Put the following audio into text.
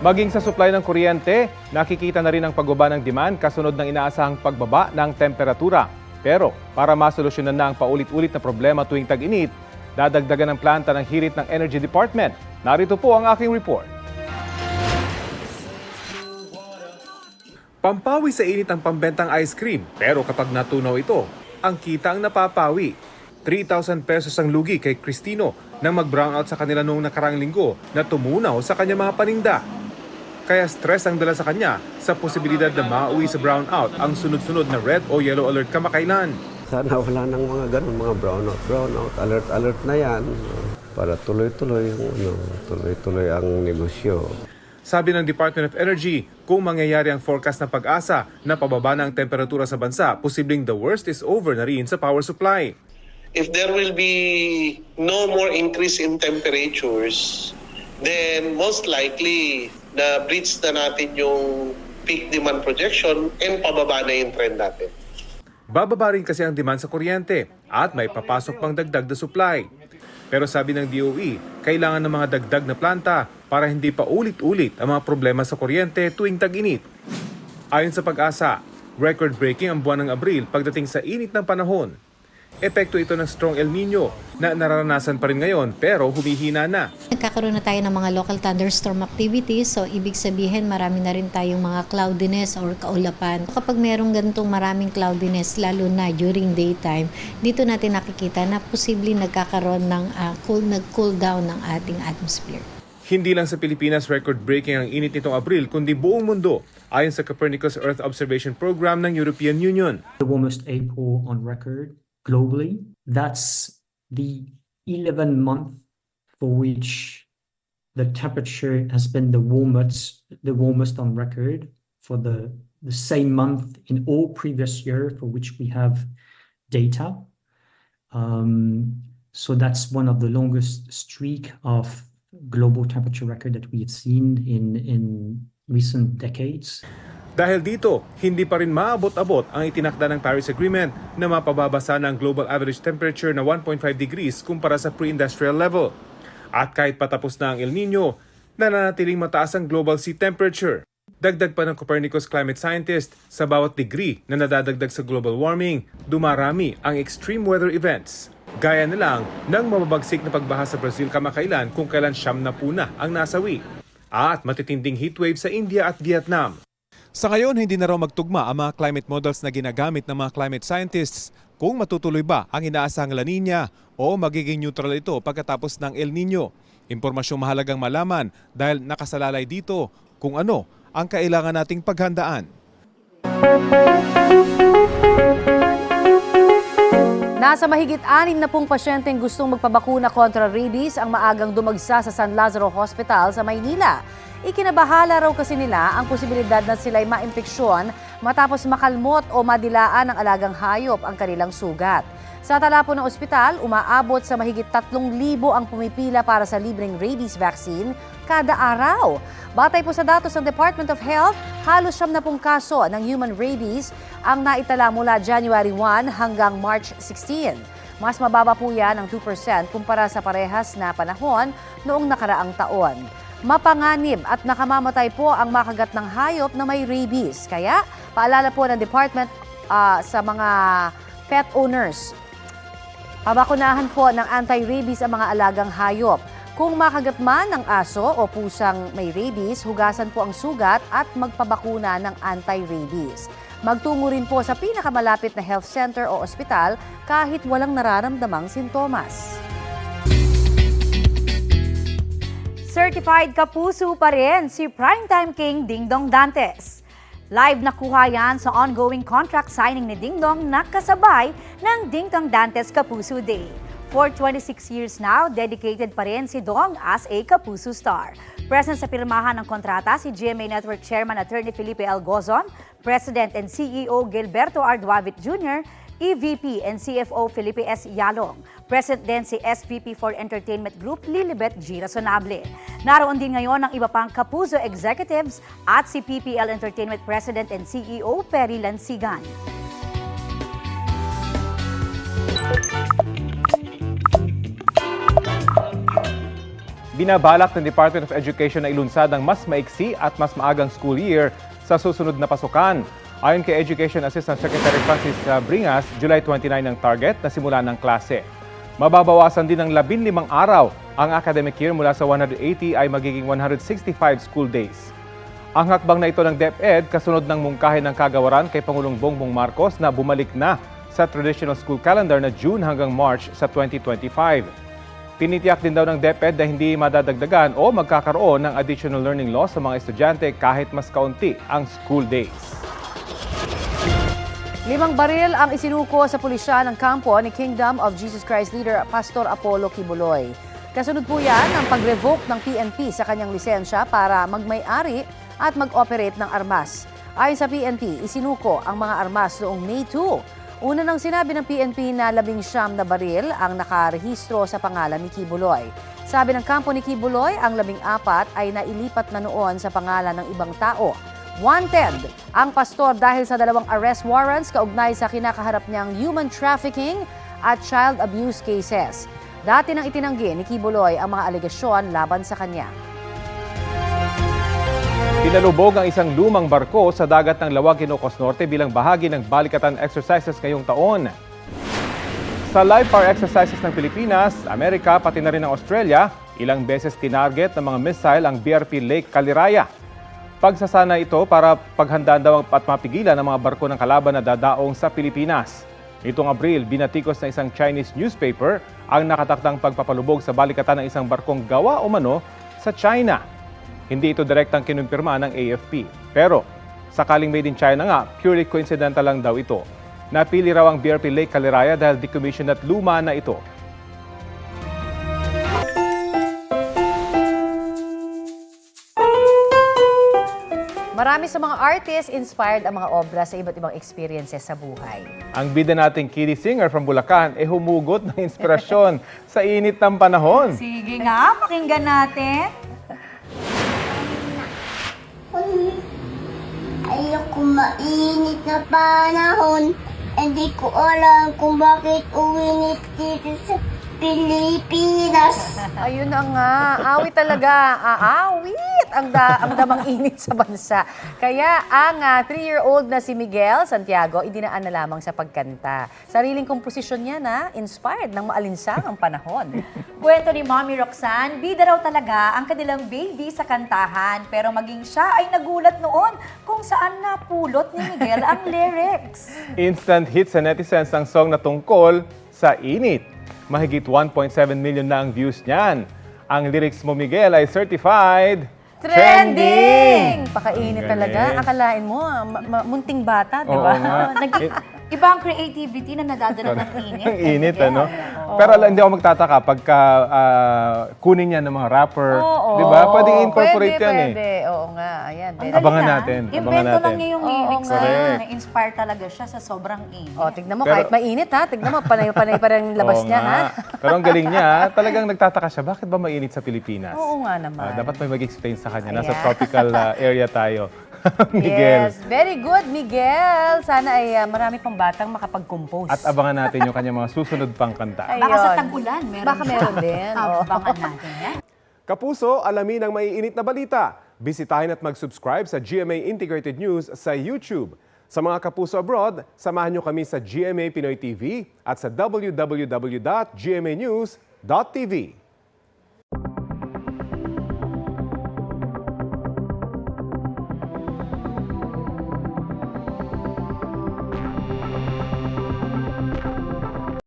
Maging sa supply ng kuryente, nakikita na rin ang pagbaba ng demand kasunod ng inaasahang pagbaba ng temperatura. Pero para masolusyonan na ang paulit-ulit na problema tuwing tag-init, dadagdagan ng planta ng hirit ng Energy Department. Narito po ang aking report. Pampawi sa init ang pambentang ice cream, pero kapag natunaw ito, ang kita ang napapawi. 3,000 pesos ang lugi kay Cristino nang mag-brownout sa kanila noong nakaraang linggo na tumunaw sa kanyang mga paninda. Kaya stress ang dala sa kanya sa posibilidad na mauwi sa brownout ang sunod-sunod na red o yellow alert kamakailan. Sana wala nang mga ganun, mga brownout, alert na yan para tuloy-tuloy ang negosyo. Sabi ng Department of Energy, kung mangyayari ang forecast ng Pag-asa na pababa na ang temperatura sa bansa, posibleng the worst is over na rin sa power supply. If there will be no more increase in temperatures, then most likely na breach na natin yung peak demand projection and pababa na yung trend natin. Bababa rin kasi ang demand sa kuryente at may papasok pang dagdag na supply. Pero sabi ng DOE, kailangan ng mga dagdag na planta para hindi pa ulit-ulit ang mga problema sa kuryente tuwing tag-init. Ayon sa Pag-asa, record-breaking ang buwan ng Abril pagdating sa init ng panahon. Epekto ito ng strong El Nino na nararanasan pa rin ngayon pero humihina na. Nagkakaroon na tayo ng mga local thunderstorm activities, so ibig sabihin marami na rin tayong mga cloudiness or kaulapan. Kapag merong ganitong maraming cloudiness, lalo na during daytime, dito natin nakikita na posibleng nagkakaroon ng nag-cool down ng ating atmosphere. Hindi lang sa Pilipinas record-breaking ang init nitong Abril kundi buong mundo ayon sa Copernicus Earth Observation Program ng European Union. The warmest April on record globally. That's the 11th month for which the temperature has been the warmest on record for the same month in all previous year for which we have data. So that's one of the longest streak of global temperature record that we have seen in recent decades. Dahil dito, hindi pa rin maabot-abot ang itinakda ng Paris Agreement na mapababasa ng global average temperature na 1.5 degrees kumpara sa pre-industrial level. At kahit patapos na ang El Nino, nananatiling mataas ang global sea temperature. Dagdag pa ng Copernicus climate scientist, sa bawat degree na nadadagdag sa global warming, dumarami ang extreme weather events. Gaya na lang ng mababagsik na pagbaha sa Brazil kamakailan kung kailan 70 na ang nasawi. At matitinding heatwave sa India at Vietnam. Sa ngayon, hindi na raw magtugma ang mga climate models na ginagamit ng mga climate scientists kung matutuloy ba ang inaasahang La Nina o magiging neutral ito pagkatapos ng El Nino. Impormasyong mahalagang malaman dahil nakasalalay dito kung ano ang kailangan nating paghandaan. Nasa mahigit 60 pasyenteng gustong magpabakuna kontra rabies ang maagang dumagsa sa San Lazaro Hospital sa Maynila. Ikinabahala raw kasi nila ang posibilidad na sila'y maimpeksyon matapos makalmot o madilaan ng alagang hayop ang kanilang sugat. Sa tala po ng ospital, umaabot sa mahigit 3,000 ang pumipila para sa libreng rabies vaccine kada araw. Batay po sa datos ng Department of Health, halos 70 kaso ng human rabies ang naitala mula January 1 hanggang March 16. Mas mababa po yan ng 2% kumpara sa parehas na panahon noong nakaraang taon. Mapanganib at nakamamatay po ang makagat ng hayop na may rabies. Kaya paalala po ng department sa mga pet owners, pabakunahan po ng anti-rabies ang mga alagang hayop. Kung makagat man ng aso o pusang may rabies, hugasan po ang sugat at magpabakuna ng anti-rabies. Magtungo rin po sa pinakamalapit na health center o ospital kahit walang nararamdamang sintomas. Certified kapuso pa rin si Primetime King Dingdong Dantes. Live nakuha yan sa ongoing contract signing ni Dingdong na kasabay ng Dingdong Dantes Kapuso Day. For 26 years now, dedicated pa rin si Dong as a Kapuso star. Present sa pirmahan ng kontrata si GMA Network Chairman Attorney Felipe L. Gozon, President and CEO Gilberto R. Duavit Jr., EVP and CFO Felipe S. Yalong. Present din si SVP for Entertainment Group Lilibet G. Razonable. Naroon din ngayon ang iba pang Kapuso executives at si PPL Entertainment President and CEO Perry Lansigan. Binabalak ng Department of Education na ilunsad ang mas maiksi at mas maagang school year sa susunod na pasukan. Ayon kay Education Assistant Secretary Francis Bringas, July 29 ang target na simula ng klase. Mababawasan din ng 15 araw ang academic year mula sa 180 ay magiging 165 school days. Ang hakbang na ito ng DepEd kasunod ng mungkahi ng kagawaran kay Pangulong Bongbong Marcos na bumalik na sa traditional school calendar na June hanggang March sa 2025. Tinitiyak din daw ng DepEd na hindi madadagdagan o magkakaroon ng additional learning loss sa mga estudyante kahit mas kaunti ang school days. 5 baril ang isinuko sa pulisya ng kampo ni Kingdom of Jesus Christ leader Pastor Apollo Kibuloy. Kasunod po yan ang pag-revoke ng PNP sa kanyang lisensya para magmay-ari at mag-operate ng armas. Ayon sa PNP, isinuko ang mga armas noong May 2. Una nang sinabi ng PNP na 19 na baril ang nakarehistro sa pangalan ni Kibuloy. Sabi ng kampo ni Kibuloy, ang 14 ay nailipat na noon sa pangalan ng ibang tao. Wanted ang pastor dahil sa 2 arrest warrants kaugnay sa kinakaharap niyang human trafficking at child abuse cases. Dati nang itinanggi ni Kibuloy ang mga alegasyon laban sa kanya. Pinalubog ang isang lumang barko sa dagat ng Lawag, Ilocos Norte bilang bahagi ng balikatan exercises ngayong taon. Sa live fire exercises ng Pilipinas, Amerika pati na rin ng Australia, ilang beses tinarget ng mga missile ang BRP Lake Caliraya. Pagsasana ito para paghandaan daw at mapigilan ang mga barko ng kalaban na dadaong sa Pilipinas. Itong Abril, binatikos ng isang Chinese newspaper ang nakatakdang pagpapalubog sa balikatan ng isang barkong gawa o mano sa China. Hindi ito direktang kinumpirma ng AFP. Pero sakaling made in China nga, purely coincidental lang daw ito. Napili raw ang BRP Lake Caliraya dahil decommissioned at luma na ito. Marami sa mga artists inspired ang mga obra sa iba't ibang experiences sa buhay. Ang bida nating kiddie singer from Bulacan humugot ng inspirasyon sa init ng panahon. Sige nga, pakinggan natin. Ayoko mainit na panahon. Hindi ko alam kung bakit uwinit dito sa Pilipinas. Ayun na nga, awit talaga. Aawit ang damang init sa bansa. Kaya ang 3-year-old na si Miguel Santiago, idinaan na lamang sa pagkanta. Sariling komposisyon niya na inspired ng maalinsang ang panahon. Kwento ni Mommy Roxanne, bida raw talaga ang kanilang baby sa kantahan. Pero maging siya ay nagulat noon kung saan napulot ni Miguel ang lyrics. Instant hit sa netizens ang song na tungkol sa init. Mahigit 1.7 million na ang views niyan. Ang lyrics mo, Miguel, ay certified Trending! Pakainit Galing. talaga. Akalain mo, munting bata, di ba? Oo nga. Iba ang creativity na nadadala ng init. Ang init, Miguel. ano? Pero hindi ako magtataka pagka kunin yan ng mga rapper. Oo. Di ba? Pwede i-incorporate yan eh. Pwede. Oo nga. Ayan. Ang Pwede. galing Abangan na. natin, abangan Invento natin. lang niya yung lyrics na Correct. yun. Na-inspire talaga siya sa sobrang init. O, tignan mo, Pero- kahit mainit ha. Tignan mo, panay-panay pa rin yung labas Oo niya nga. ha. Pero ang galing niya, talagang nagtataka siya, bakit ba mainit sa Pilipinas? Oo nga naman. Dapat may mag-explain sa kanya. Nasa Ayan. tropical area tayo. Miguel. Yes, very good, Miguel. Sana ay marami pang batang makapag-compose. At abangan natin yung kanyang mga susunod pang kanta. Ayun. Baka sa tag-ulan, meron Baka siya. meron din. Oo. Abangan natin yan. Kapuso, alamin ang maiinit na balita. Bisitahin at mag-subscribe sa GMA Integrated News sa YouTube. Sa mga kapuso abroad, samahan nyo kami sa GMA Pinoy TV at sa www.gmanews.tv.